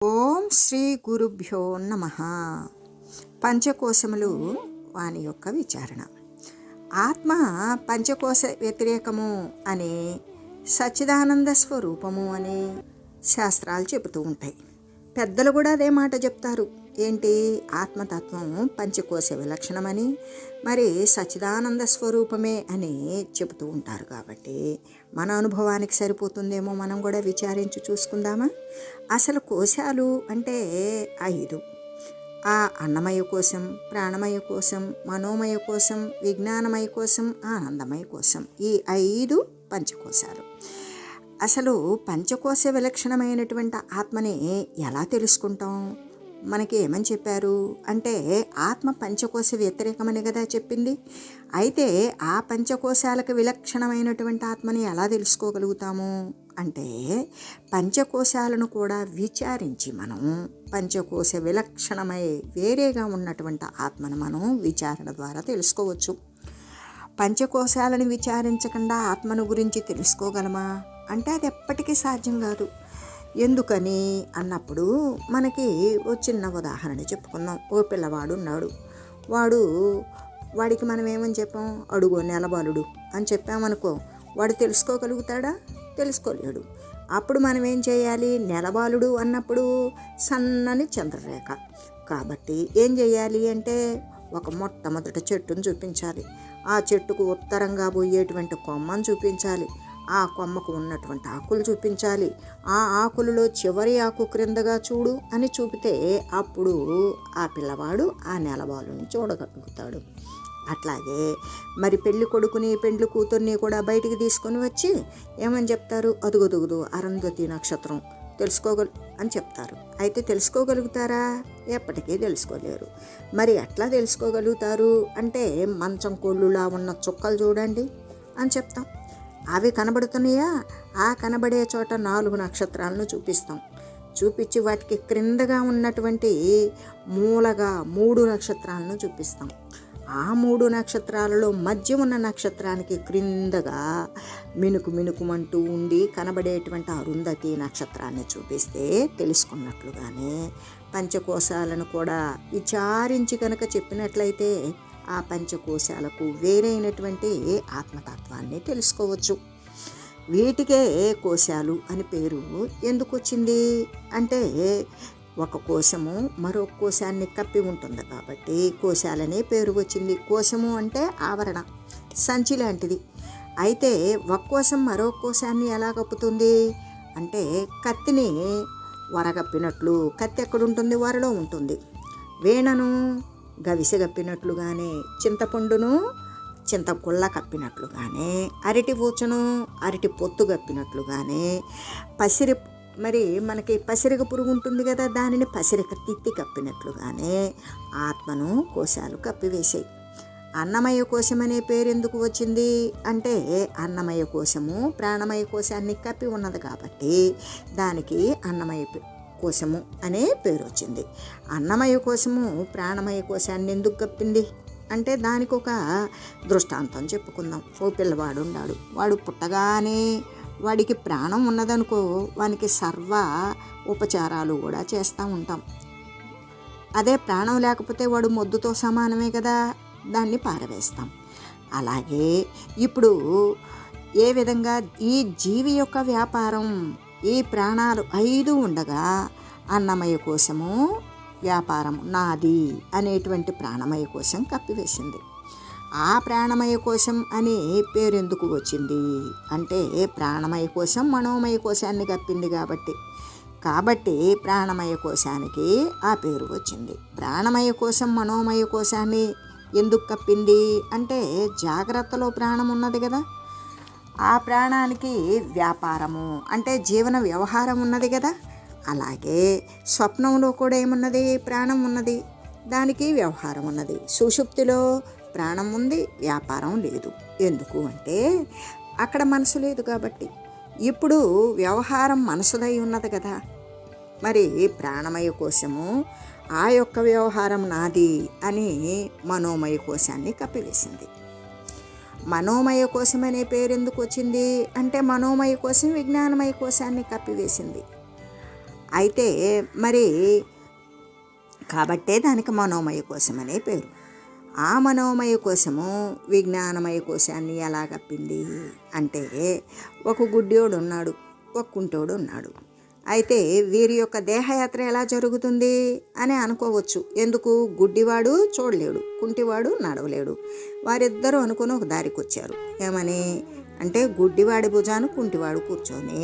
ఓం శ్రీ గురుభ్యో నమ. పంచకోశములు వాని యొక్క విచారణ. ఆత్మ పంచకోశ వ్యతిరేకము అని, సచ్చిదానంద స్వరూపము అని శాస్త్రాలు చెబుతూ ఉంటాయి. పెద్దలు కూడా అదే మాట చెప్తారు. ఏంటి? ఆత్మతత్వం పంచకోశ విలక్షణమని, మరి సచ్చిదానంద స్వరూపమే అని చెబుతూ ఉంటారు. కాబట్టి మన అనుభవానికి సరిపోతుందేమో మనం కూడా విచారించి చూసుకుందామా? అసలు కోశాలు అంటే 5. ఆ అన్నమయ కోశం, ప్రాణమయ కోశం, మనోమయ కోశం, విజ్ఞానమయ కోశం, ఆనందమయ కోశం. ఈ 5 పంచకోశాలు. అసలు పంచకోశ విలక్షణమైనటువంటి ఆత్మని ఎలా తెలుసుకుంటాం? మనకి ఏమని చెప్పారు అంటే, ఆత్మ పంచకోశ వ్యతిరేకమని కదా చెప్పింది. అయితే ఆ పంచకోశాలకు విలక్షణమైనటువంటి ఆత్మని ఎలా తెలుసుకోగలుగుతాము అంటే, పంచకోశాలను కూడా విచారించి మనం పంచకోశ విలక్షణమై వేరేగా ఉన్నటువంటి ఆత్మను మనం విచారణ ద్వారా తెలుసుకోవచ్చు. పంచకోశాలను విచారించకుండా ఆత్మను గురించి తెలుసుకోగలమా అంటే అది ఎప్పటికీ సాధ్యం కాదు. ఎందుకని అన్నప్పుడు మనకి ఓ చిన్న ఉదాహరణ చెప్పుకుందాం. ఓ పిల్లవాడు ఉన్నాడు. వాడికి మనం ఏమని చెప్పాం? అడుగో నెలబాలుడు అని చెప్పామనుకో, వాడు తెలుసుకోగలుగుతాడా? తెలుసుకోలేడు. అప్పుడు మనం ఏం చేయాలి? నెలబాలుడు అన్నప్పుడు సన్నని చంద్రరేఖ. కాబట్టి ఏం చేయాలి అంటే, ఒక మొట్టమొదటి చెట్టును చూపించాలి. ఆ చెట్టుకు ఉత్తరంగా పోయేటువంటి కొమ్మను చూపించాలి. ఆ కొమ్మకు ఉన్నటువంటి ఆకులు చూపించాలి. ఆ ఆకులలో చివరి ఆకు క్రిందగా చూడు అని చూపితే అప్పుడు ఆ పిల్లవాడు ఆ నెలబాలుని చూడగలుగుతాడు. అట్లాగే మరి పెళ్లి కొడుకుని పెండ్లి కూతుర్ని కూడా బయటికి తీసుకొని వచ్చి ఏమని చెప్తారు? అదుగుదుగుదు అరుంధతి నక్షత్రం అని చెప్తారు. అయితే తెలుసుకోగలుగుతారా? ఎప్పటికీ తెలుసుకోలేరు. మరి ఎట్లా తెలుసుకోగలుగుతారు అంటే, మంచం కోళ్ళులా ఉన్న చుక్కలు చూడండి అని చెప్తాం. అవి కనబడుతున్నాయా? ఆ కనబడే చోట 4 నక్షత్రాలను చూపిస్తాం. చూపించి వాటికి క్రిందగా ఉన్నటువంటి మూలగా 3 నక్షత్రాలను చూపిస్తాం. ఆ 3 నక్షత్రాలలో మధ్య ఉన్న నక్షత్రానికి క్రిందగా మినుకుమంటూ ఉండి కనబడేటువంటి అరుంధతి నక్షత్రాన్ని చూపిస్తే తెలుసుకున్నట్లుగానే పంచకోశాలను కూడా విచారించి కనుక చెప్పినట్లయితే ఆ పంచకోశాలకు వేరైనటువంటి ఆత్మతత్వాన్ని తెలుసుకోవచ్చు. వీటికే కోశాలు అని పేరు ఎందుకు వచ్చింది అంటే, ఒక కోశము మరొక కోశాన్ని కప్పి ఉంటుంది కాబట్టి కోశాలనే పేరు వచ్చింది. కోశము అంటే ఆవరణ, సంచి లాంటిది. అయితే ఒక కోశం మరొక కోశాన్ని ఎలా కప్పుతుంది అంటే, కత్తిని వరగప్పినట్లు. కత్తి ఎక్కడుంటుంది? వరలో ఉంటుంది. వీణను గవిసె కప్పినట్లుగానే, చింతపండును చింతకుళ్ళ కప్పినట్లుగానే, అరటి పూచను అరటి పొత్తు కప్పినట్లుగానే, మరి మనకి పసిరిక పురుగు ఉంటుంది కదా, దానిని పసిరిక తిత్తి కప్పినట్లుగానే ఆత్మను కోశాలు కప్పివేశాయి. అన్నమయ కోశం అనే పేరు ఎందుకు వచ్చింది అంటే, అన్నమయ కోశము ప్రాణమయ కోశాన్ని కప్పి ఉన్నది కాబట్టి దానికి అన్నమయ కోశము అనే పేరు వచ్చింది. అన్నమయ కోశము ప్రాణమయ కోశాన్ని ఎందుకు కప్పింది అంటే, దానికి ఒక దృష్టాంతం చెప్పుకుందాం. ఓ పిల్లవాడు ఉన్నాడు. వాడు పుట్టగానే వాడికి ప్రాణం ఉన్నదనుకో, వానికి సర్వ ఉపచారాలు కూడా చేస్తూ ఉంటాం. అదే ప్రాణం లేకపోతే వాడు మొద్దుతో సమానమే కదా, దాన్ని పారవేస్తాం. అలాగే ఇప్పుడు ఏ విధంగా ఈ జీవి యొక్క వ్యాపారం, ఈ ప్రాణాలు 5 ఉండగా అన్నమయ కోశము వ్యాపారం నాది అనేటువంటి ప్రాణమయ కోశం కప్పివేసింది. ఆ ప్రాణమయ కోశం అనే పేరు ఎందుకు వచ్చింది అంటే, ప్రాణమయ కోశం మనోమయ కోశాన్ని కప్పింది కాబట్టి ప్రాణమయ కోశానికి ఆ పేరు వచ్చింది. ప్రాణమయ కోశం మనోమయ కోశాన్ని ఎందుకు కప్పింది అంటే, జాగ్రత్తలో ప్రాణం ఉన్నది కదా, ఆ ప్రాణానికి వ్యాపారము అంటే జీవన వ్యవహారం ఉన్నది కదా. అలాగే స్వప్నంలో కూడా ఏమున్నది? ప్రాణం ఉన్నది, దానికి వ్యవహారం ఉన్నది. సుషుప్తిలో ప్రాణం ఉంది, వ్యాపారం లేదు. ఎందుకు అంటే అక్కడ మనసు లేదు కాబట్టి. ఇప్పుడు వ్యవహారం మనసుదై ఉన్నది కదా. మరి ప్రాణమయ కోశము ఆ యొక్క వ్యవహారం నాది అని మనోమయ కోశాన్ని కప్పివేసింది. మనోమయ కోశం అనే పేరు ఎందుకు వచ్చింది అంటే, మనోమయ కోశం విజ్ఞానమయ కోశాన్ని కప్పివేసింది. అయితే మరి కాబట్టే దానికి మనోమయ కోశం అనే పేరు. ఆ మనోమయ కోశము విజ్ఞానమయ కోశాన్ని ఎలా కప్పింది అంటే, ఒక గుడ్డివాడు ఉన్నాడు, ఒక కుంటోడు ఉన్నాడు. అయితే వీరి యొక్క దేహయాత్ర ఎలా జరుగుతుంది అని అనుకోవచ్చు. ఎందుకు? గుడ్డివాడు చూడలేడు, కుంటివాడు నడవలేడు. వారిద్దరూ అనుకుని ఒక దారికి వచ్చారు. ఏమని అంటే, గుడ్డివాడి భుజాన కుంటివాడు కూర్చొని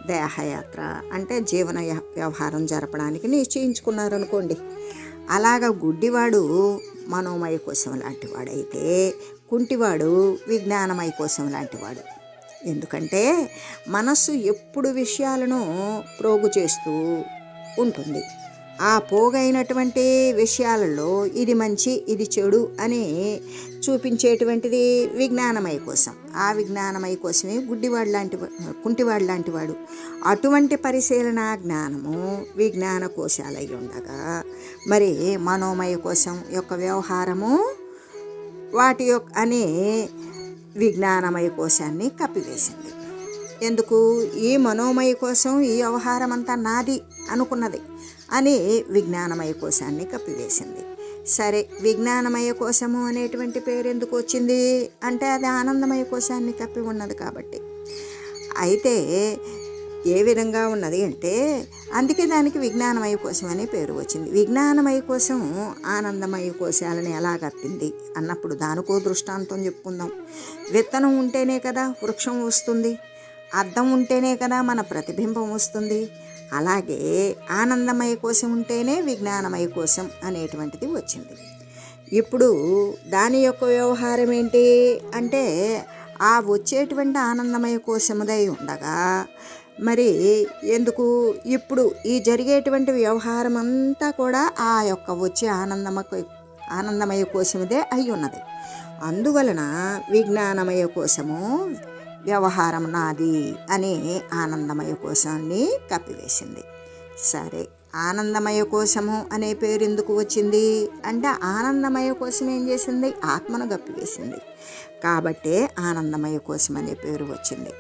దేహయాత్ర అంటే జీవన వ్యవహారం జరపడానికి నిశ్చయించుకున్నారు అనుకోండి. అలాగా గుడ్డివాడు మనోమయ కోశం లాంటివాడైతే, కుంటివాడు విజ్ఞానమయ కోశం లాంటివాడు. ఎందుకంటే మనస్సు ఎప్పుడు విషయాలను ప్రోగు చేస్తూ ఉంటుంది. ఆ పోగైనటువంటి విషయాలలో ఇది మంచి ఇది చెడు అని చూపించేటువంటిది విజ్ఞానమయ కోశం. ఆ విజ్ఞానమయ కోసమే కుంటివాడు లాంటి వాడు. అటువంటి పరిశీలన జ్ఞానము విజ్ఞాన కోశాలై ఉండగా, మరి మనోమయ కోశం యొక్క వ్యవహారము వాటి యొక్క అనే విజ్ఞానమయ కోశాన్ని కప్పివేసింది. ఎందుకు? ఈ మనోమయ కోశం ఈ వ్యవహారం అంతా నాది అనుకున్నది అని విజ్ఞానమయ కోశాన్ని కప్పివేసింది. సరే, విజ్ఞానమయ కోశము అనేటువంటి పేరు ఎందుకు వచ్చింది అంటే, అది ఆనందమయ కోశాన్ని కప్పి ఉన్నది కాబట్టి. అయితే ఏ విధంగా ఉన్నది అంటే, అందుకే దానికి విజ్ఞానమయ కోశం అనే పేరు వచ్చింది. విజ్ఞానమయ కోశం ఆనందమయ కోశాలను ఎలా కప్పింది అన్నప్పుడు దానికో దృష్టాంతం చెప్పుకుందాం. విత్తనం ఉంటేనే కదా వృక్షం వస్తుంది, అద్దం ఉంటేనే కదా మన ప్రతిబింబం వస్తుంది. అలాగే ఆనందమయ కోశం ఉంటేనే విజ్ఞానమయ కోశం అనేటువంటిది వచ్చింది. ఇప్పుడు దాని యొక్క వ్యవహారం ఏంటి అంటే, ఆ వచ్చేటువంటి ఆనందమయ కోశముదై ఉండగా, మరి ఎందుకు ఇప్పుడు ఈ జరిగేటువంటి వ్యవహారం అంతా కూడా ఆ యొక్క వచ్చే ఆనందమయ కోశముదే అయి ఉన్నది. అందువలన విజ్ఞానమయ కోశము వ్యవహారం నాది అని ఆనందమయ కోశాన్ని కప్పివేసింది. సరే, ఆనందమయ కోశము అనే పేరు ఎందుకు వచ్చింది అంటే, ఆనందమయ కోశం ఏం చేసింది? ఆత్మను కప్పివేసింది. కాబట్టే ఆనందమయ కోశం అనే పేరు వచ్చింది.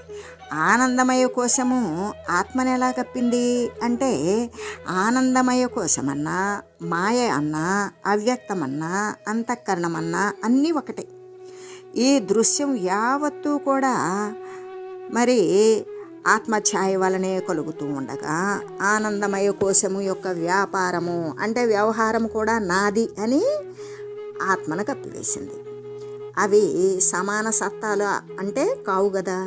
ఆనందమయ కోశము ఆత్మను ఎలా కప్పింది అంటే, ఆనందమయ కోశమన్నా, మాయ అన్నా, అవ్యక్తమన్నా, అంతఃకరణమన్నా అన్నీ ఒకటే. ఈ దృశ్యం యావత్తూ కూడా మరి ఆత్మఛాయ వలనే కలుగుతూ ఉండగా, ఆనందమయ కోశము యొక్క వ్యాపారము అంటే వ్యవహారం కూడా నాది అని ఆత్మను కప్పివేసింది. అవి సమాన సత్తాలు అంటే కావు కదా.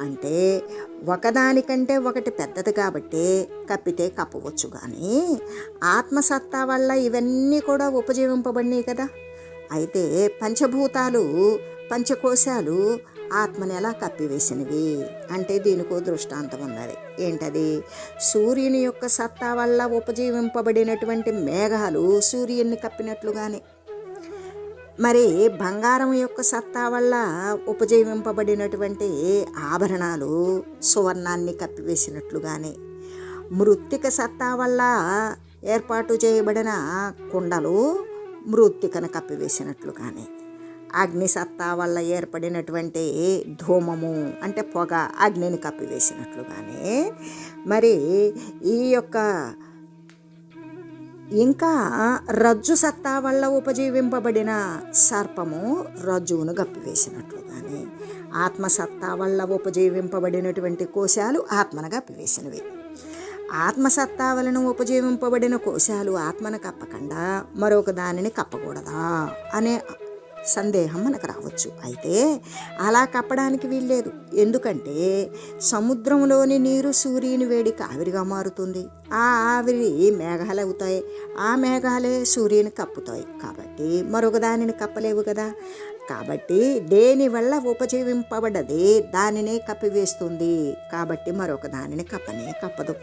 అంటే ఒకదానికంటే ఒకటి పెద్దది కాబట్టి కప్పితే కప్పవచ్చు, కానీ ఆత్మసత్తా వల్ల ఇవన్నీ కూడా ఉపజీవింపబడినాయి కదా. అయితే పంచభూతాలు పంచకోశాలు ఆత్మని ఎలా కప్పివేసినవి అంటే, దీనికో దృష్టాంతం ఉన్నది. ఏంటది? సూర్యుని యొక్క సత్తా వల్ల ఉపజీవింపబడినటువంటి మేఘాలు సూర్యుని కప్పినట్లుగానే, మరి బంగారం యొక్క సత్తా వల్ల ఉపజీవింపబడినటువంటి ఆభరణాలు సువర్ణాన్ని కప్పివేసినట్లుగానే, మృత్తిక సత్తా వల్ల ఏర్పాటు చేయబడిన కుండలు మృత్తికను కప్పివేసినట్లుగానే, అగ్ని సత్తా వల్ల ఏర్పడినటువంటి ధూమము అంటే పొగ అగ్నిని కప్పివేసినట్లుగానే, మరి ఈ యొక్క ఇంకా రజ్జు సత్తా వల్ల ఉపజీవింపబడిన సర్పము రజ్జువును కప్పివేసినట్లుగానే, ఆత్మసత్తా వల్ల ఉపజీవింపబడినటువంటి కోశాలు ఆత్మను కప్పివేసినవి. ఆత్మసత్తా వలన ఉపజీవింపబడిన కోశాలు ఆత్మను కప్పకుండా మరొక దానిని కప్పకూడదా అనే సందేహం మనకు రావచ్చు. అయితే అలా కప్పడానికి వీల్లేదు. ఎందుకంటే సముద్రంలోని నీరు సూర్యుని వేడికి ఆవిరిగా మారుతుంది. ఆ ఆవిరి మేఘాలు అవుతాయి, ఆ మేఘాలే సూర్యుని కప్పుతాయి. కాబట్టి మరొక దానిని కప్పలేవు కదా. కాబట్టి దేనివల్ల ఉపజీవింపబడ్డది దానినే కప్పివేస్తుంది. కాబట్టి మరొక దానిని కప్పదు.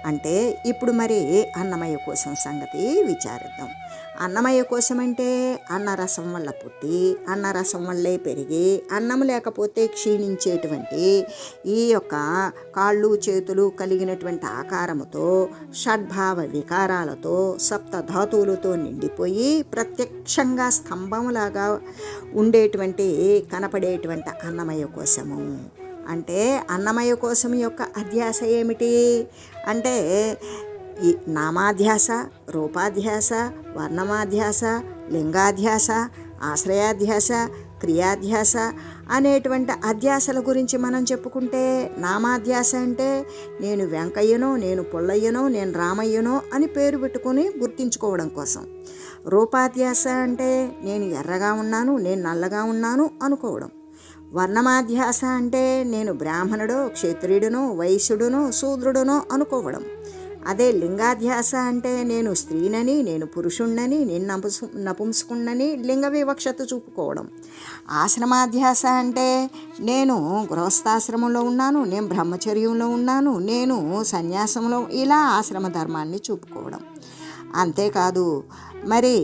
అంటే ఇప్పుడు మరి అన్నమయ కోశం సంగతి విచారిద్దాం. అన్నమయ కోశం అంటే అన్నరసం వల్ల పుట్టి, అన్నరసం వల్లే పెరిగి, అన్నం లేకపోతే క్షీణించేటువంటి ఈ యొక్క కాళ్ళు చేతులు కలిగినటువంటి ఆకారముతో, షడ్భావ వికారాలతో, సప్త ధాతువులతో నిండిపోయి ప్రత్యక్షంగా స్తంభంలాగా ఉండేటువంటి కనపడేటువంటి అన్నమయ కోశము అంటే అన్నమయ కోశం యొక్క అధ్యాస ఏమిటి అంటే ఈ నామాధ్యాస, రూపాధ్యాస, వర్ణమాధ్యాస, లింగాధ్యాస, ఆశ్రయాధ్యాస, క్రియాధ్యాస అనేటువంటి అధ్యాసల గురించి మనం చెప్పుకుంటే, నామాధ్యాస అంటే నేను వెంకయ్యనో, నేను పుల్లయ్యనో, నేను రామయ్యనో అని పేరు పెట్టుకొని గుర్తించుకోవడం కోసం. రూపాధ్యాస అంటే నేను ఎర్రగా ఉన్నాను, నేను నల్లగా ఉన్నాను అనుకోవడం. వర్ణమాధ్యాస అంటే నేను బ్రాహ్మణుడో, క్షత్రియుడనో, వైశ్యుడనో, శూద్రుడనో అనుకోవడం. అదే లింగాధ్యాస అంటే నేను స్త్రీనని, నేను పురుషుణ్ణని, నేను నపుంసకుణ్ణని లింగ వివక్షత చూపుకోవడం. ఆశ్రమాధ్యాస అంటే నేను గృహస్థాశ్రమంలో ఉన్నాను, నేను బ్రహ్మచర్యంలో ఉన్నాను, నేను సన్యాసంలో, ఇలా ఆశ్రమ ధర్మాన్ని చూపుకోవడం. అంతేకాదు మరి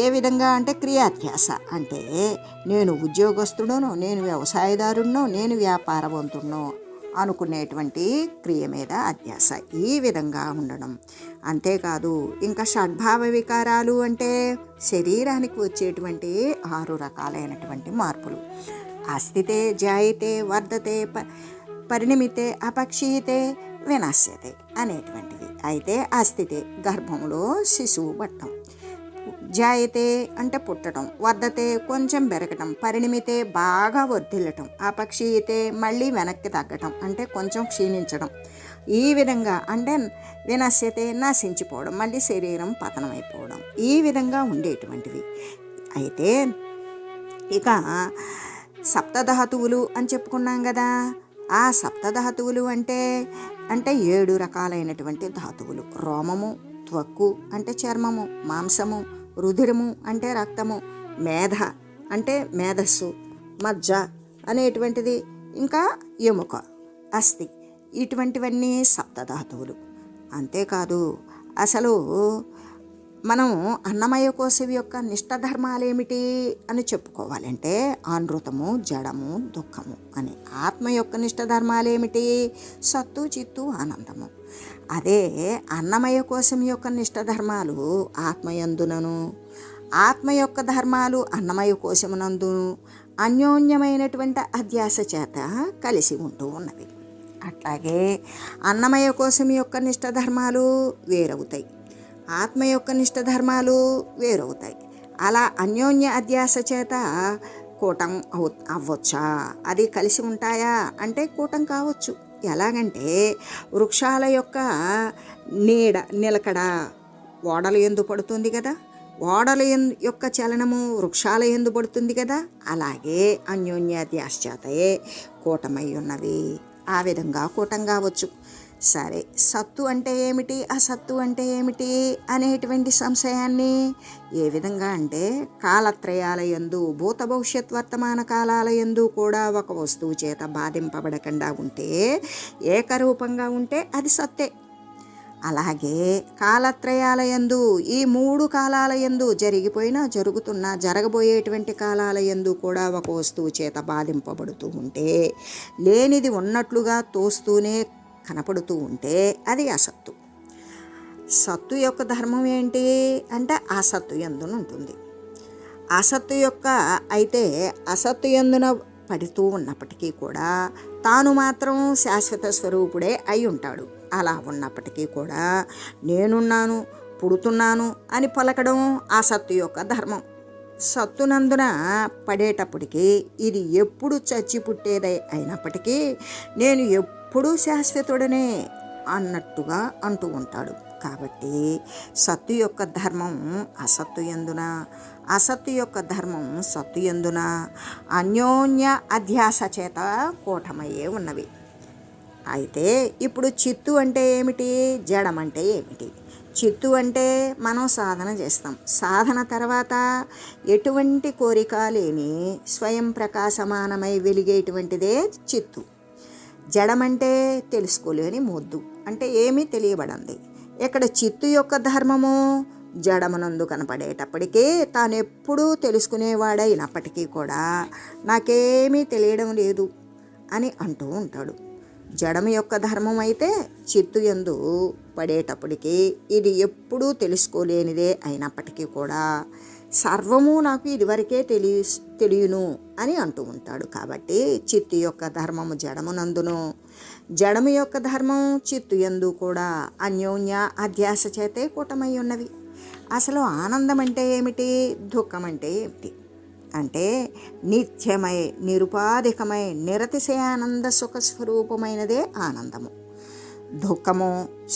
ఏ విధంగా అంటే క్రియాధ్యాస అంటే నేను ఉద్యోగస్తుడనో, నేను వ్యవసాయదారుడినో, నేను వ్యాపారవంతుడినో అనుకునేటువంటి క్రియ మీద అధ్యాస. ఈ విధంగా ఉండడం. అంతేకాదు ఇంకా షడ్భావ వికారాలు అంటే శరీరానికి వచ్చేటువంటి 6 రకాలైనటువంటి మార్పులు. అస్థితే, జాయితే, వర్ధతే, పరిణమితే, అపక్షీయతే, వినాశ్యతే అనేటువంటివి. అయితే అస్థితే గర్భంలో శిశువు పట్టడం, జాయితే అంటే పుట్టడం, వర్ధతే కొంచెం పెరగటం, పరిణమితే బాగా వర్ధిల్లటం, అపక్షీయతే మళ్ళీ వెనక్కి తగ్గటం అంటే కొంచెం క్షీణించడం. ఈ విధంగా అంటే వినశ్యతే నశించిపోవడం, మళ్ళీ శరీరం పతనమైపోవడం. ఈ విధంగా ఉండేటువంటివి. అయితే ఇక సప్తధాతువులు అని చెప్పుకున్నాం కదా. ఆ సప్తధాతువులు అంటే 7 రకాలైనటువంటి ధాతువులు. రోమము, త్వక్కు అంటే చర్మము, మాంసము, రుధిరము అంటే రక్తము, మేధ అంటే మేధస్సు, మజ్జ అనేటువంటిది, ఇంకా ఎముక, అస్థి, ఇటువంటివన్నీ సప్తధాతువులు. అంతేకాదు అసలు మనం అన్నమయ కోశం యొక్క నిష్టధర్మాలేమిటి అని చెప్పుకోవాలంటే అనృతము, జడము, దుఃఖము అని. ఆత్మ యొక్క నిష్టధర్మాలేమిటి? సత్తు, చిత్తు, ఆనందము. అదే అన్నమయ కోశం యొక్క నిష్టధర్మాలు ఆత్మయందునను, ఆత్మ యొక్క ధర్మాలు అన్నమయ కోశమునందును అన్యోన్యమైనటువంటి అధ్యాస చేత కలిసి ఉంటూ ఉన్నవి. అట్లాగే అన్నమయ కోశం యొక్క నిష్టధర్మాలు వేరవుతాయి, ఆత్మ యొక్క నిష్టధర్మాలు వేరవుతాయి. అలా అన్యోన్య అధ్యాస చేత కూటం అవ్వచ్చా? అది కలిసి ఉంటాయా అంటే కూటం కావచ్చు. ఎలాగంటే వృక్షాల యొక్క నిలకడ ఓడల యందు పడుతుంది కదా, ఓడల యొక్క చలనము వృక్షాల యందు పడుతుంది కదా. అలాగే అన్యోన్యాధ్యాస చేతయే కూటమై ఉన్నవి. ఆ విధంగా కూటం కావచ్చు. సరే, సత్తు అంటే ఏమిటి, అసత్తు అంటే ఏమిటి అనేటువంటి సంశయాన్ని ఏ విధంగా అంటే కాలత్రయాల యందు, భూత భవిష్యత్ వర్తమాన కాలాల యందు కూడా ఒక వస్తువు చేత బాధింపబడకుండా ఉంటే, ఏకరూపంగా ఉంటే అది సత్తే. అలాగే కాలత్రయాల యందు, ఈ 3 కాలాల యందు జరిగిపోయినా, జరుగుతున్నా, జరగబోయేటువంటి కాలాల యందు కూడా ఒక వస్తువు చేత బాధింపబడుతూ ఉంటే, లేనిది ఉన్నట్లుగా తోస్తూనే కనపడుతూ ఉంటే అది అసత్తు. సత్తు యొక్క ధర్మం ఏంటి అంటే అసత్తు యందున ఉంటుంది. అసత్తు యొక్క అయితే అసత్తు యందున పడుతూ ఉన్నప్పటికీ కూడా తాను మాత్రం శాశ్వత స్వరూపుడే అయి ఉంటాడు. అలా ఉన్నప్పటికీ కూడా నేనున్నాను, పుడుతున్నాను అని పలకడం అసత్తు యొక్క ధర్మం. సత్తునందున పడేటప్పటికీ ఇది ఎప్పుడు చచ్చి పుట్టేదై అయినప్పటికీ నేను ఎప్పుడూ శాశ్వతుడనే అన్నట్టుగా అంటూ ఉంటాడు. కాబట్టి సత్తు యొక్క ధర్మం అసత్తు యందున, అసత్తు యొక్క ధర్మం సత్తు యందున అన్యోన్య అధ్యాస చేత కూటమయ్యే ఉన్నవి. అయితే ఇప్పుడు చిత్తు అంటే ఏమిటి, జడం అంటే ఏమిటి? చిత్తు అంటే మనం సాధన చేస్తాం, సాధన తర్వాత ఎటువంటి కోరిక లేని స్వయం ప్రకాశమానమై వెలిగేటువంటిదే చిత్తు. జడమంటే తెలుసుకోలేని మొద్దు, అంటే ఏమీ తెలియబడింది. ఇక్కడ చిత్తు యొక్క ధర్మము జడమునందు కనపడేటప్పటికీ తాను ఎప్పుడూ తెలుసుకునేవాడైనప్పటికీ కూడా నాకేమీ తెలియడం లేదు అని అంటూ ఉంటాడు. జడము యొక్క ధర్మం అయితే చిత్తు యందు పడేటప్పటికీ ఇది ఎప్పుడూ తెలుసుకోలేనిదే అయినప్పటికీ కూడా సర్వము నాకు ఇదివరకే తెలియను అని అంటూ ఉంటాడు. కాబట్టి చిత్తు యొక్క ధర్మము జడమునందును, జడము యొక్క ధర్మం చిత్తు యందు కూడా అన్యోన్య అధ్యాస చేతే కూటమై ఉన్నవి. అసలు ఆనందం అంటే ఏమిటి, దుఃఖం అంటే ఏమిటి అంటే నిత్యమై నిరుపాధికమై నిరతిశయానంద సుఖ స్వరూపమైనదే ఆనందము. దుఃఖము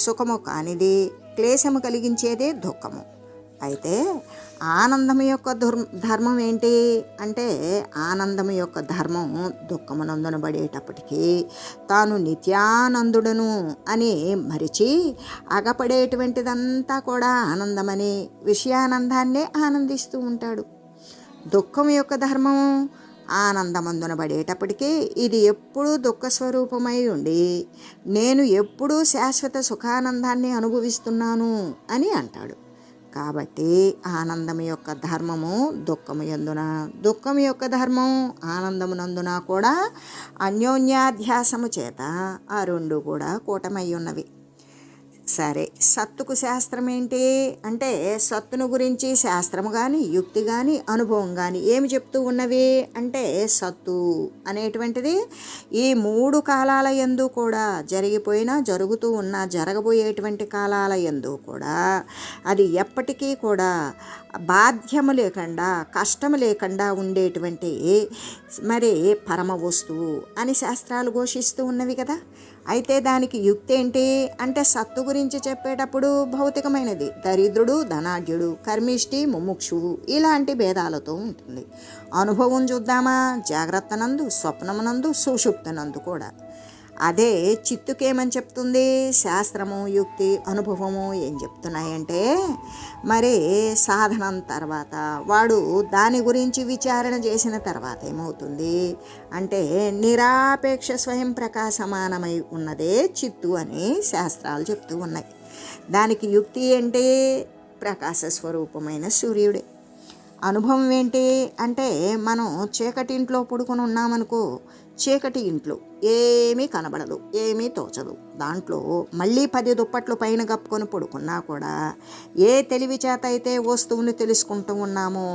సుఖము కానిది, క్లేశము కలిగించేదే దుఃఖము. అయితే ఆనందం యొక్క ధర్మం ఏంటి అంటే ఆనందం యొక్క ధర్మం దుఃఖమునందునబడేటప్పటికీ తాను నిత్యానందుడను అని మరిచి అగపడేటువంటిదంతా కూడా ఆనందమని విషయానందాన్నే ఆనందిస్తూ ఉంటాడు. దుఃఖం యొక్క ధర్మం ఆనందమందునబడేటప్పటికీ ఇది ఎప్పుడూ దుఃఖస్వరూపమై ఉండి నేను ఎప్పుడూ శాశ్వత సుఖానందాన్ని అనుభవిస్తున్నాను అని అంటాడు. కాబట్టి ఆనందం యొక్క ధర్మము దుఃఖము యందున, దుఃఖం యొక్క ధర్మం ఆనందమునందున కూడా అన్యోన్యాధ్యాసము చేత ఆ రెండు కూడా కూటమై ఉన్నవి. సరే, సత్తుకు శాస్త్రం ఏంటి అంటే సత్తును గురించి శాస్త్రము కానీ యుక్తి కానీ అనుభవం కానీ ఏమి చెప్తూ ఉన్నవి అంటే సత్తు అనేటువంటిది ఈ 3 కాలాల యందు కూడా జరిగిపోయినా జరుగుతూ ఉన్న జరగబోయేటువంటి కాలాల యందు కూడా అది ఎప్పటికీ కూడా బాధ్యము లేకుండా కష్టము లేకుండా ఉండేటువంటి మరి పరమ వస్తువు అని శాస్త్రాలు ఘోషిస్తూ ఉన్నవి కదా. అయితే దానికి యుక్తి ఏంటి అంటే సత్తు గురించి చెప్పేటప్పుడు భౌతికమైనది, దరిద్రుడు ధనాఢ్యుడు, కర్మిష్టి ముముక్షువు ఇలాంటి భేదాలతో ఉంటుంది. అనుభవం చూద్దామా, జాగ్రత్తనందు, స్వప్నమునందు, సుషుప్తనందు కూడా. అదే చిత్తుకేమని చెప్తుంది, శాస్త్రము యుక్తి అనుభవము ఏం చెప్తున్నాయంటే మరి సాధనం తర్వాత వాడు దాని గురించి విచారణ చేసిన తర్వాత ఏమవుతుంది అంటే నిరాపేక్ష స్వయం ప్రకాశమానమై ఉన్నదే చిత్తు అని శాస్త్రాలు చెప్తూ ఉన్నాయి. దానికి యుక్తి ఏంటి, ప్రకాశ స్వరూపమైన సూర్యుడే. అనుభవం ఏంటి అంటే మనం చీకటి ఇంట్లో పడుకొని ఉన్నామనుకో, చీకటి ఇంట్లో ఏమీ కనబడదు, ఏమీ తోచదు. దాంట్లో మళ్ళీ 10 దుప్పట్లు పైన కప్పుకొని పడుకున్నా కూడా ఏ తెలివి చేత అయితే వస్తువుని తెలుసుకుంటూ ఉన్నామో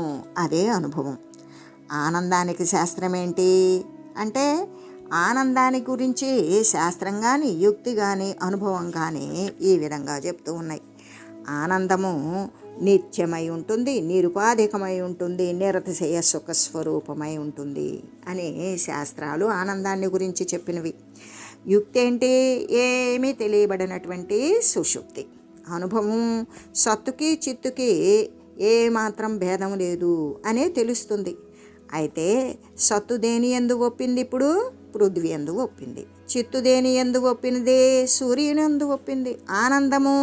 అదే అనుభవం. ఆనందానికి శాస్త్రం ఏంటి అంటే ఆనందాన్ని గురించి శాస్త్రం కానీ యుక్తి కానీ అనుభవం కానీ ఈ విధంగా చెప్తూ ఉన్నాయి. ఆనందము నిత్యమై ఉంటుంది, నిరుపాధికమై ఉంటుంది, నిరతిశయ సుఖస్వరూపమై ఉంటుంది అని శాస్త్రాలు ఆనందాన్ని గురించి చెప్పినవి. యుక్తి ఏంటి, ఏమీ తెలియబడినటువంటి సుషుప్తి. అనుభవం సత్తుకి చిత్తుకి ఏమాత్రం భేదం లేదు అనే తెలుస్తుంది. అయితే సత్తు దేని యందు ఒప్పింది, ఇప్పుడు పృథ్వీ యందు ఒప్పింది. చిత్తు దేని యందు ఒప్పినది, సూర్యుని యందు ఒప్పింది. ఆనందము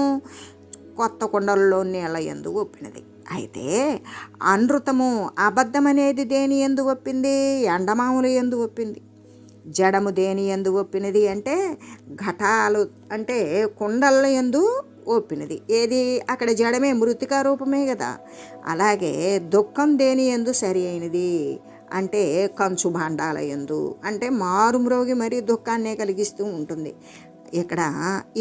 కొత్త కొండల్లో నీళ్ళ యందు ఒప్పినది. అయితే అనృతము అబద్ధమనేది దేని యందు ఒప్పింది, ఎండమాముల యందు ఒప్పింది. జడము దేని యందు ఒప్పినది అంటే ఘటాలు అంటే కుండల యందు ఒప్పినది. ఏది అక్కడ జడమే మృతికా రూపమే కదా. అలాగే దుఃఖం దేని యందు సరి అయినది అంటే కంచు భాండాల యందు అంటే మారుమ్రోగి మరీ దుఃఖాన్నే కలిగిస్తూ ఉంటుంది. ఇక్కడ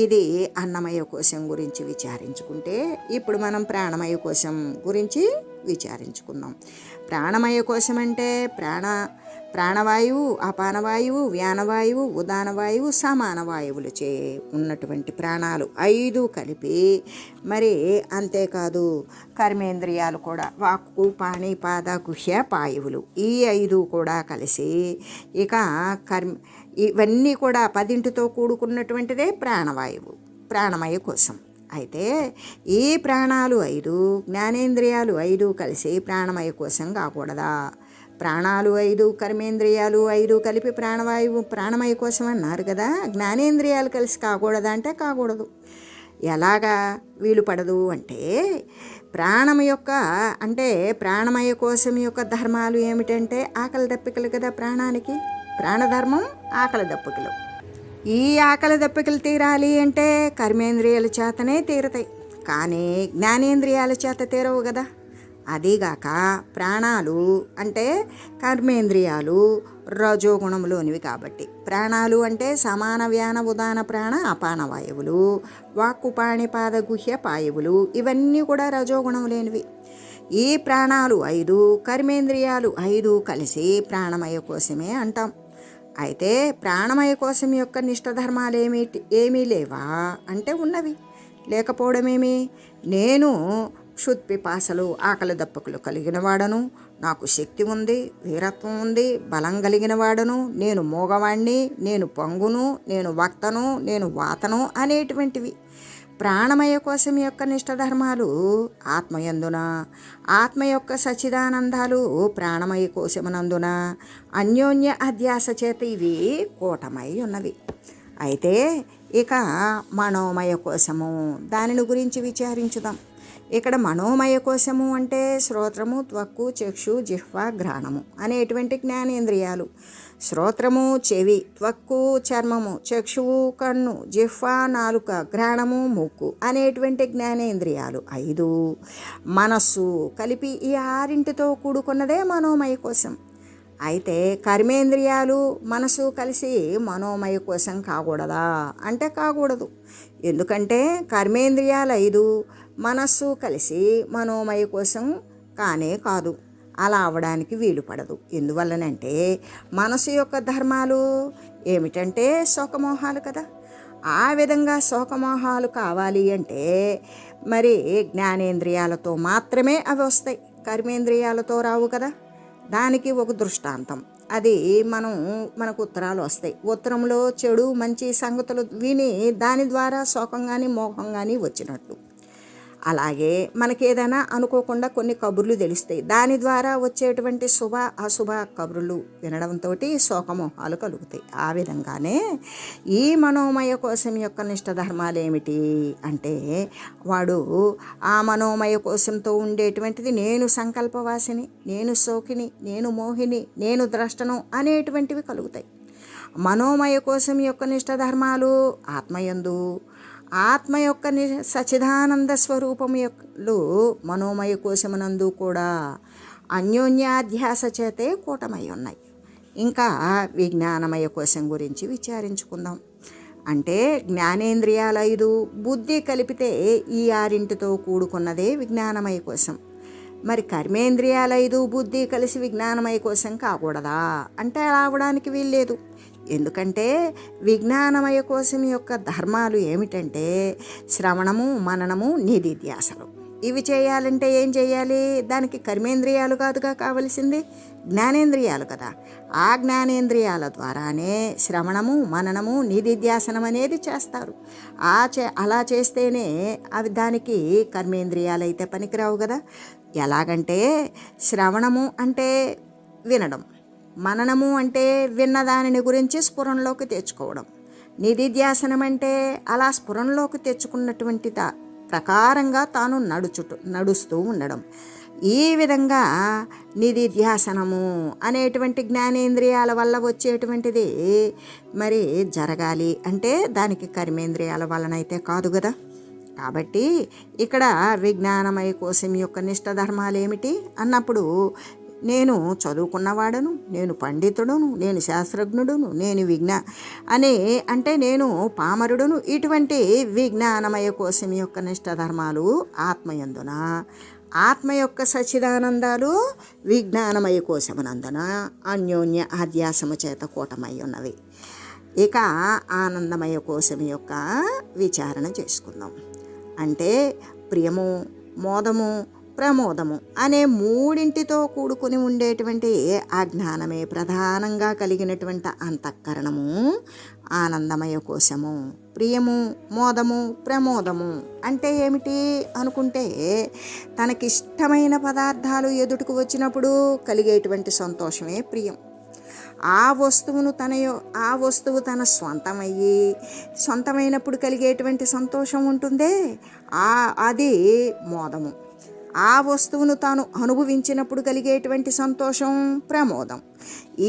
ఇది అన్నమయ కోశం గురించి విచారించుకుంటే ఇప్పుడు మనం ప్రాణమయ కోశం గురించి విచారించుకుందాం. ప్రాణమయ కోశం అంటే ప్రాణవాయువు, అపానవాయువు, వ్యానవాయువు, ఉదానవాయువు, సమాన వాయువులచే ఉన్నటువంటి ప్రాణాలు 5 కలిపి మరి అంతేకాదు కర్మేంద్రియాలు కూడా వాక్కు పాణి పాద గుహ్య పాయువులు ఈ 5 కూడా కలిసి ఇక ఇవన్నీ కూడా 10తో కూడుకున్నటువంటిదే ప్రాణవాయువు, ప్రాణమయ కోశం. అయితే ఈ ప్రాణాలు 5 జ్ఞానేంద్రియాలు 5 కలిసి ప్రాణమయ కోశం కాకూడదా? ప్రాణాలు 5 కర్మేంద్రియాలు 5 కలిపి ప్రాణవాయువు ప్రాణమయ కోశం అన్నారు కదా. జ్ఞానేంద్రియాలు కలిసి కాకూడదా అంటే కాకూడదు. ఎలాగా వీలు పడదు అంటే ప్రాణం యొక్క అంటే ప్రాణమయ కోశం యొక్క ధర్మాలు ఏమిటంటే ఆకలి దప్పికలు కదా. ప్రాణానికి ప్రాణధర్మం ఆకలి దప్పికలు. ఈ ఆకలి దప్పికలు తీరాలి అంటే కర్మేంద్రియాల చేతనే తీరుతాయి, కానీ జ్ఞానేంద్రియాల చేత తీరవు కదా. అదీగాక ప్రాణాలు అంటే కర్మేంద్రియాలు రజోగుణంలోనివి కాబట్టి ప్రాణాలు అంటే సమాన వ్యాన ఉదాన ప్రాణ అపాన వాయువులు, వాక్కు పాణి పాద గుహ్య పాయువులు ఇవన్నీ కూడా రజోగుణం లేనివి. ఈ ప్రాణాలు 5, కర్మేంద్రియాలు 5 కలిసి ప్రాణమయ కోశమే అంటాం. అయితే ప్రాణమయ కోశం యొక్క నిష్టధర్మాలు ఏమీ లేవా అంటే ఉన్నవి. లేకపోవడమేమి? నేను క్షుత్పిపాసలు ఆకలి దప్పకులు కలిగిన వాడను, నాకు శక్తి ఉంది, వీరత్వం ఉంది, బలం కలిగిన వాడను, నేను మోగవాణ్ణి, నేను పొంగును, నేను వక్తను, నేను వాతను అనేటువంటివి ప్రాణమయ కోశం యొక్క నిష్టధర్మాలు. ఆత్మయందున ఆత్మ యొక్క సచిదానందాలు ప్రాణమయ కోశమునందున అన్యోన్య అధ్యాస చేత ఇవి కూటమై ఉన్నవి. అయితే ఇక మనోమయ కోశము, దానిని గురించి విచారించుదాం. ఇక్కడ మనోమయ కోశము అంటే శ్రోత్రము, త్వక్కు, చక్షు, జిహ్వ, ఘ్రాణము అనేటువంటి జ్ఞానేంద్రియాలు. శ్రోత్రము చెవి, త్వక్కు చర్మము, చక్షువు కన్ను, జిహ్వ నాలుక, ఘ్రాణము ముక్కు అనేటువంటి జ్ఞానేంద్రియాలు 5. మనస్సు కలిపి ఈ 6తో కూడుకున్నదే మనోమయ కోశం. అయితే కర్మేంద్రియాలు మనసు కలిసి మనోమయ కోశం కాకూడదా అంటే కాకూడదు. ఎందుకంటే కర్మేంద్రియాలు 5, మనస్సు కలిసి మనోమయ కోశం కానే కాదు. అలా అవడానికి వీలు పడదు. ఎందువల్లనంటే మనసు యొక్క ధర్మాలు ఏమిటంటే శోకమోహాలు కదా. ఆ విధంగా శోకమోహాలు కావాలి అంటే మరి జ్ఞానేంద్రియాలతో మాత్రమే అవి వస్తాయి, కర్మేంద్రియాలతో రావు కదా. దానికి ఒక దృష్టాంతం, అది మనకు ఉత్తరాలు వస్తాయి. ఉత్తరంలో చెడు మంచి సంగతులు విని దాని ద్వారా శోకం కానీ మోహం కానీ వచ్చినట్లు. అలాగే మనకేదైనా అనుకోకుండా కొన్ని కబుర్లు తెలుస్తాయి. దాని ద్వారా వచ్చేటువంటి శుభ అశుభ కబుర్లు వినడంతో శోకమోహాలు కలుగుతాయి. ఆ విధంగానే ఈ మనోమయ కోశం యొక్క నిష్టధర్మాలు ఏమిటి అంటే వాడు ఆ మనోమయ కోశంతో ఉండేటువంటిది నేను సంకల్పవాసిని, నేను శోకిని, నేను మోహిని, నేను ద్రష్టను అనేటువంటివి కలుగుతాయి. మనోమయ కోశం యొక్క నిష్టధర్మాలు ఆత్మయందు ఆత్మ యొక్క సచిదానంద స్వరూపములు మనోమయ కోశమునందు కూడా అన్యోన్యాధ్యాస చేతే కూటమై ఉన్నాయి. ఇంకా విజ్ఞానమయ కోశం గురించి విచారించుకుందాం. అంటే జ్ఞానేంద్రియాలు 5, బుద్ధి కలిపితే ఈ 6తో కూడుకున్నదే విజ్ఞానమయ కోశం. మరి కర్మేంద్రియాలు 5, బుద్ధి కలిసి విజ్ఞానమయ కోశం కాకూడదా అంటే అలా అవడానికి వీల్లేదు. ఎందుకంటే విజ్ఞానమయ కోశం యొక్క ధర్మాలు ఏమిటంటే శ్రవణము, మననము, నిధిధ్యాసలు. ఇవి చేయాలంటే ఏం చేయాలి? దానికి కర్మేంద్రియాలు కాదుగా కావలసింది, జ్ఞానేంద్రియాలు కదా. ఆ జ్ఞానేంద్రియాల ద్వారానే శ్రవణము, మననము, నిధిధ్యాసనం అనేది చేస్తారు. అలా చేస్తేనే అవి దానికి కర్మేంద్రియాలు అయితే పనికిరావు కదా. ఎలాగంటే శ్రవణము అంటే వినడం, మననము అంటే విన్నదానిని గురించి స్ఫురణలోకి తెచ్చుకోవడం, నిధిధ్యాసనం అంటే అలా స్ఫురణలోకి తెచ్చుకున్నటువంటి ప్రకారంగా తాను నడుస్తూ ఉండడం. ఈ విధంగా నిధిధ్యాసనము అనేటువంటి జ్ఞానేంద్రియాల వల్ల వచ్చేటువంటిది మరి జరగాలి అంటే దానికి కర్మేంద్రియాల వలనైతే కాదు కదా. కాబట్టి ఇక్కడ విజ్ఞానమయ కోశం యొక్క నిష్టధర్మాలు ఏమిటి అన్నప్పుడు నేను చదువుకున్నవాడను, నేను పండితుడును, నేను శాస్త్రజ్ఞుడును, నేను అంటే నేను పామరుడును. ఇటువంటి విజ్ఞానమయ కోశం యొక్క నిష్టధర్మాలు ఆత్మయందున, ఆత్మ యొక్క సచ్చిదానందాలు విజ్ఞానమయ కోశమునందున అన్యోన్య అధ్యాసము చేత కూటమై ఉన్నవి. ఇక ఆనందమయ కోశం యొక్క విచారణ చేసుకుందాం. అంటే ప్రియము, మోదము, ప్రమోదము అనే 3తో కూడుకుని ఉండేటువంటి ఆ జ్ఞానమే ప్రధానంగా కలిగినటువంటి అంతఃకరణము ఆనందమయ కోశము. ప్రియము, మోదము, ప్రమోదము అంటే ఏమిటి అనుకుంటే తనకిష్టమైన పదార్థాలు ఎదుటికి వచ్చినప్పుడు కలిగేటువంటి సంతోషమే ప్రియం. ఆ వస్తువు తన సొంతమైనప్పుడు కలిగేటువంటి సంతోషం ఉంటుందే అది మోదము. ఆ వస్తువును తాను అనుభవించినప్పుడు కలిగేటువంటి సంతోషం ప్రమోదం.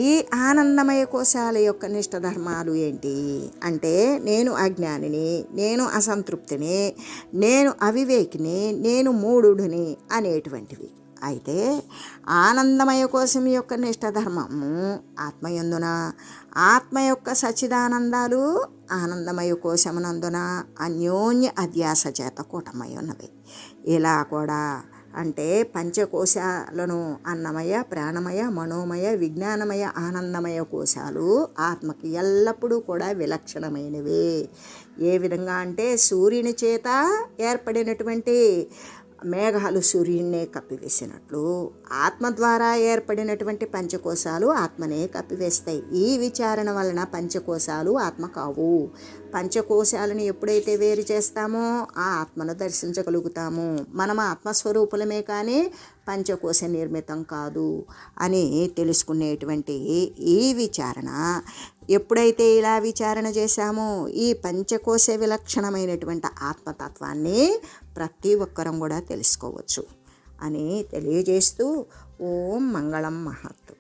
ఈ ఆనందమయ కోశాల యొక్క నిష్టధర్మాలు ఏంటి అంటే నేను అజ్ఞానిని, నేను అసంతృప్తిని, నేను అవివేకిని, నేను మూఢుడిని అనేటువంటివి. అయితే ఆనందమయ కోశం యొక్క నిష్టధర్మము ఆత్మయందున, ఆత్మ యొక్క సచ్చిదానందాలు ఆనందమయ కోశమునందున అన్యోన్య అధ్యాస చేత కూటమై ఉన్నవి. ఇలా కూడా అంటే పంచకోశాలను అన్నమయ, ప్రాణమయ, మనోమయ, విజ్ఞానమయ, ఆనందమయ కోశాలు ఆత్మకి ఎల్లప్పుడూ కూడా విలక్షణమైనవే. ఏ విధంగా అంటే సూర్యుని చేత ఏర్పడినటువంటి మేఘాలు సూర్యున్నే కప్పివేసినట్లు ఆత్మ ద్వారా ఏర్పడినటువంటి పంచకోశాలు ఆత్మనే కప్పివేస్తాయి. ఈ విచారణ వలన పంచకోశాలు ఆత్మ కావు. పంచకోశాలను ఎప్పుడైతే వేరు చేస్తామో ఆ ఆత్మను దర్శించగలుగుతాము. మనం ఆత్మస్వరూపులమే కానీ పంచకోశ నిర్మితం కాదు అని తెలుసుకునేటువంటి ఈ విచారణ ఎప్పుడైతే ఇలా విచారణ చేశామో ఈ పంచకోశ విలక్షణమైనటువంటి ఆత్మతత్వాన్ని ప్రతి ఒక్కరం కూడా తెలుసుకోవచ్చు అని తెలియజేస్తూ ఓం మంగళం మహత్.